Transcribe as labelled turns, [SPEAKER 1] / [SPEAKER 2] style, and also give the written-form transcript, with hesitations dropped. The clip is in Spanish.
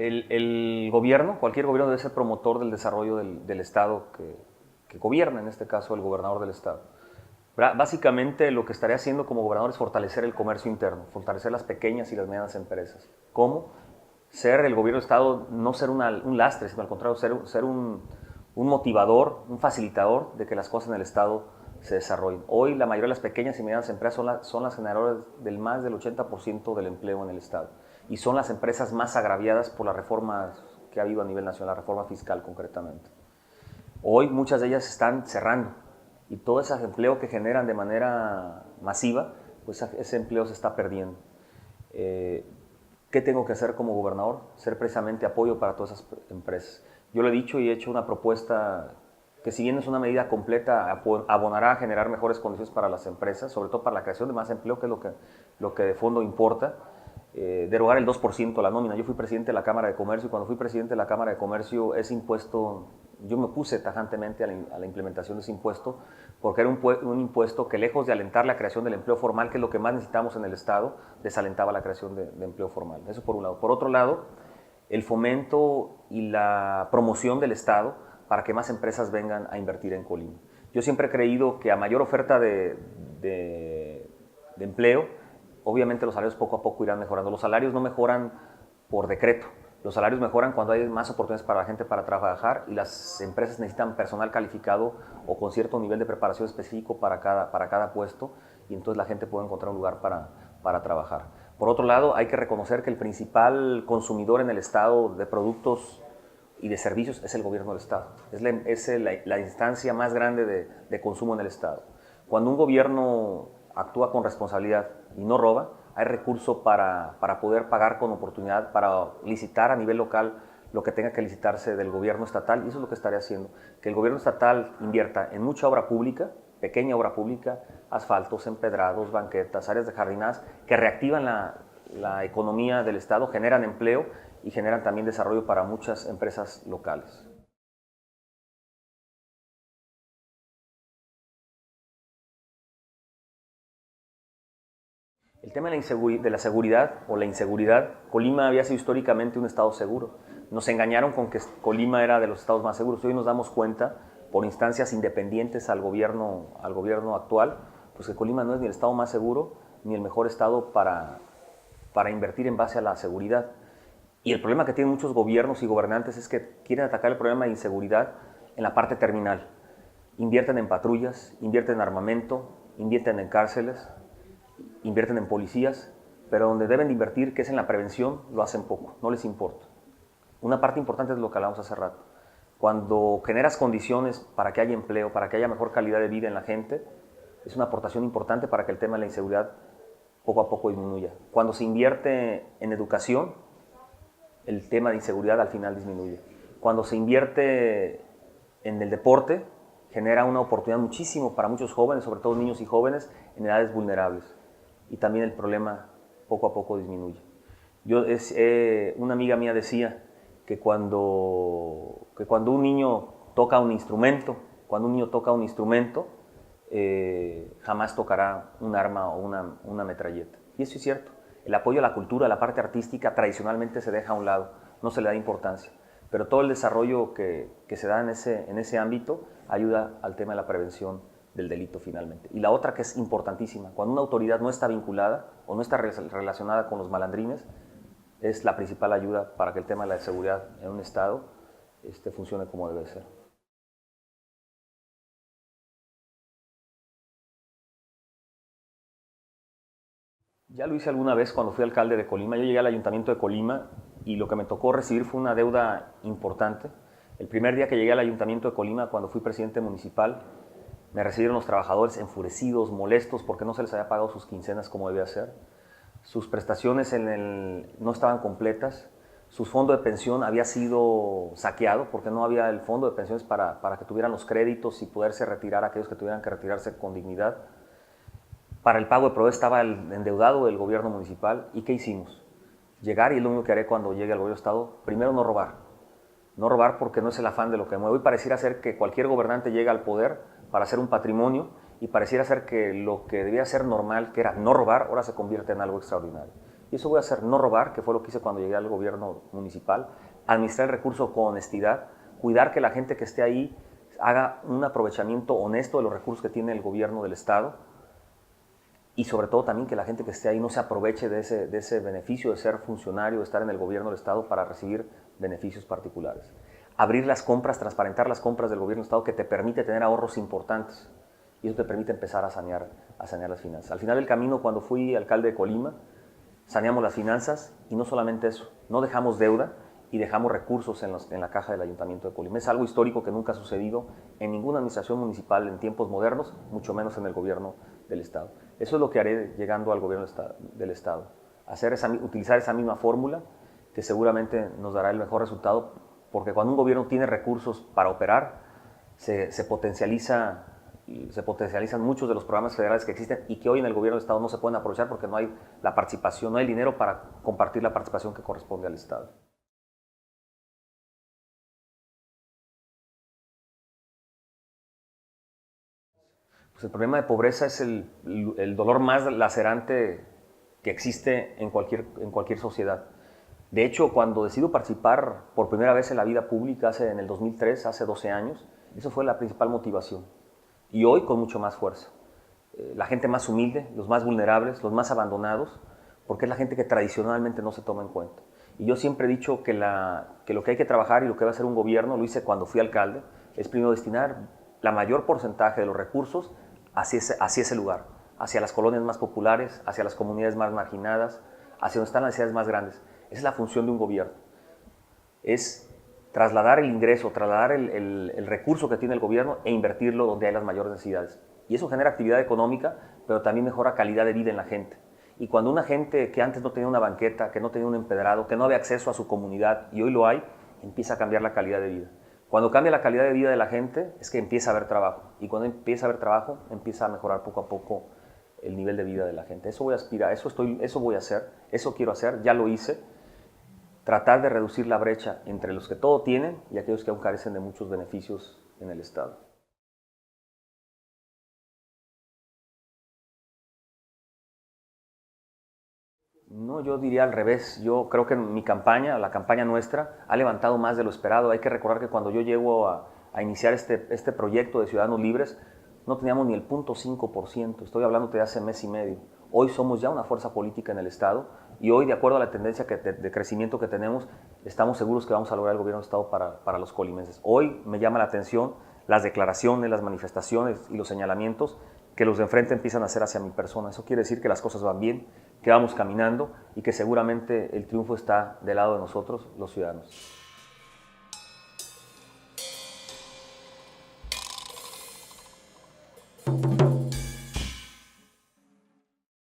[SPEAKER 1] El gobierno, cualquier gobierno debe ser promotor del desarrollo del Estado que gobierna, en este caso el gobernador del Estado. Básicamente lo que estaría haciendo como gobernador es fortalecer el comercio interno, fortalecer las pequeñas y las medianas empresas. ¿Cómo? Ser el gobierno del Estado, no ser un lastre, sino al contrario, ser un motivador, un facilitador de que las cosas en el Estado se desarrollen. Hoy la mayoría de las pequeñas y medianas empresas son las generadoras del más del 80% del empleo en el Estado. Y son las empresas más agraviadas por las reformas que ha habido a nivel nacional, la reforma fiscal concretamente. Hoy muchas de ellas están cerrando y todo ese empleo que generan de manera masiva, pues ese empleo se está perdiendo. ¿Qué tengo que hacer como gobernador? Ser precisamente apoyo para todas esas empresas. Yo lo he dicho y he hecho una propuesta que, si bien es una medida completa, abonará a generar mejores condiciones para las empresas, sobre todo para la creación de más empleo, que es lo que de fondo importa. Derogar el 2% la nómina. Yo fui presidente de la Cámara de Comercio y cuando fui presidente de la Cámara de Comercio ese impuesto, yo me opuse tajantemente a la implementación de ese impuesto porque era un impuesto que, lejos de alentar la creación del empleo formal, que es lo que más necesitamos en el Estado, desalentaba la creación de empleo formal. Eso por un lado. Por otro lado, el fomento y la promoción del Estado para que más empresas vengan a invertir en Colima. Yo siempre he creído que a mayor oferta de empleo, obviamente los salarios poco a poco irán mejorando. Los salarios no mejoran por decreto. Los salarios mejoran cuando hay más oportunidades para la gente para trabajar y las empresas necesitan personal calificado o con cierto nivel de preparación específico para cada puesto, y entonces la gente puede encontrar un lugar para trabajar. Por otro lado, hay que reconocer que el principal consumidor en el Estado de productos y de servicios es el gobierno del Estado. Es la instancia más grande de consumo en el Estado. Cuando un gobierno actúa con responsabilidad y no roba, hay recursos para poder pagar con oportunidad, para licitar a nivel local lo que tenga que licitarse del gobierno estatal, y eso es lo que estaré haciendo, que el gobierno estatal invierta en mucha obra pública, pequeña obra pública, asfaltos, empedrados, banquetas, áreas de jardinadas, que reactivan la economía del Estado, generan empleo y generan también desarrollo para muchas empresas locales. El tema de la seguridad o la inseguridad, Colima había sido históricamente un estado seguro. Nos engañaron con que Colima era de los estados más seguros. Hoy nos damos cuenta, por instancias independientes al gobierno actual, pues que Colima no es ni el estado más seguro ni el mejor estado para invertir en base a la seguridad. Y el problema que tienen muchos gobiernos y gobernantes es que quieren atacar el problema de inseguridad en la parte terminal. Invierten en patrullas, invierten en armamento, invierten en cárceles, invierten en policías, pero donde deben de invertir, que es en la prevención, lo hacen poco, no les importa. Una parte importante es lo que hablamos hace rato. Cuando generas condiciones para que haya empleo, para que haya mejor calidad de vida en la gente, es una aportación importante para que el tema de la inseguridad poco a poco disminuya. Cuando se invierte en educación, el tema de inseguridad al final disminuye. Cuando se invierte en el deporte, genera una oportunidad muchísimo para muchos jóvenes, sobre todo niños y jóvenes en edades vulnerables. Y también el problema poco a poco disminuye. Una amiga mía decía que cuando un niño toca un instrumento, jamás tocará un arma o una metralleta. Y eso es cierto. El apoyo a la cultura, a la parte artística, tradicionalmente se deja a un lado, no se le da importancia. Pero todo el desarrollo que se da en ese ámbito ayuda al tema de la prevención del delito finalmente. Y la otra, que es importantísima, cuando una autoridad no está vinculada o no está relacionada con los malandrines, es la principal ayuda para que el tema de la seguridad en un estado funcione como debe ser. Ya lo hice alguna vez cuando fui alcalde de Colima. Yo llegué al ayuntamiento de Colima y lo que me tocó recibir fue una deuda importante. El primer día que llegué al ayuntamiento de Colima, cuando fui presidente municipal, me recibieron los trabajadores enfurecidos, molestos, porque no se les había pagado sus quincenas como debía ser. Sus prestaciones no estaban completas. Su fondo de pensión había sido saqueado porque no había el fondo de pensiones para que tuvieran los créditos y poderse retirar aquellos que tuvieran que retirarse con dignidad. Para el pago de proveedores estaba el endeudado del gobierno municipal. ¿Y qué hicimos? Llegar, y es lo único que haré cuando llegue al gobierno de Estado, primero no robar. No robar porque no es el afán de lo que mueve. Hoy pareciera ser que cualquier gobernante llega al poder para hacer un patrimonio y pareciera ser que lo que debía ser normal, que era no robar, ahora se convierte en algo extraordinario. Y eso voy a hacer, no robar, que fue lo que hice cuando llegué al gobierno municipal, administrar el recurso con honestidad, cuidar que la gente que esté ahí haga un aprovechamiento honesto de los recursos que tiene el gobierno del Estado y sobre todo también que la gente que esté ahí no se aproveche de ese beneficio de ser funcionario, de estar en el gobierno del Estado para recibir beneficios particulares. Abrir las compras, transparentar las compras del gobierno del Estado que te permite tener ahorros importantes y eso te permite empezar a sanear las finanzas. Al final del camino, cuando fui alcalde de Colima, saneamos las finanzas y no solamente eso, no dejamos deuda y dejamos recursos en la caja del Ayuntamiento de Colima. Es algo histórico que nunca ha sucedido en ninguna administración municipal en tiempos modernos, mucho menos en el gobierno del Estado. Eso es lo que haré llegando al gobierno del Estado, utilizar esa misma fórmula que seguramente nos dará el mejor resultado, porque cuando un gobierno tiene recursos para operar, se potencializan muchos de los programas federales que existen y que hoy en el gobierno del Estado no se pueden aprovechar porque no hay la participación, no hay dinero para compartir la participación que corresponde al Estado. Pues el problema de pobreza es el dolor más lacerante que existe en cualquier sociedad. De hecho, cuando decido participar por primera vez en la vida pública en el 2003, hace 12 años, eso fue la principal motivación. Y hoy con mucho más fuerza. La gente más humilde, los más vulnerables, los más abandonados, porque es la gente que tradicionalmente no se toma en cuenta. Y yo siempre he dicho que lo que hay que trabajar y lo que va a hacer un gobierno, lo hice cuando fui alcalde, es primero destinar la mayor porcentaje de los recursos hacia ese lugar, hacia las colonias más populares, hacia las comunidades más marginadas, hacia donde están las necesidades más grandes. Esa es la función de un gobierno. Es trasladar el ingreso, trasladar el recurso que tiene el gobierno e invertirlo donde hay las mayores necesidades. Y eso genera actividad económica, pero también mejora calidad de vida en la gente. Y cuando una gente que antes no tenía una banqueta, que no tenía un empedrado, que no había acceso a su comunidad y hoy lo hay, empieza a cambiar la calidad de vida. Cuando cambia la calidad de vida de la gente es que empieza a haber trabajo. Y cuando empieza a haber trabajo, empieza a mejorar poco a poco el nivel de vida de la gente. Eso voy a aspirar, eso voy a hacer, eso quiero hacer, ya lo hice. Tratar de reducir la brecha entre los que todo tienen y aquellos que aún carecen de muchos beneficios en el Estado. No, yo diría al revés. Yo creo que mi campaña, la campaña nuestra, ha levantado más de lo esperado. Hay que recordar que cuando yo llego a iniciar este proyecto de Ciudadanos Libres, no teníamos ni el 0.5%. Estoy hablando de hace mes y medio. Hoy somos ya una fuerza política en el Estado y hoy, de acuerdo a la tendencia de crecimiento que tenemos, estamos seguros que vamos a lograr el gobierno del Estado para los colimenses. Hoy me llama la atención las declaraciones, las manifestaciones y los señalamientos que los de enfrente empiezan a hacer hacia mi persona. Eso quiere decir que las cosas van bien, que vamos caminando y que seguramente el triunfo está del lado de nosotros, los ciudadanos.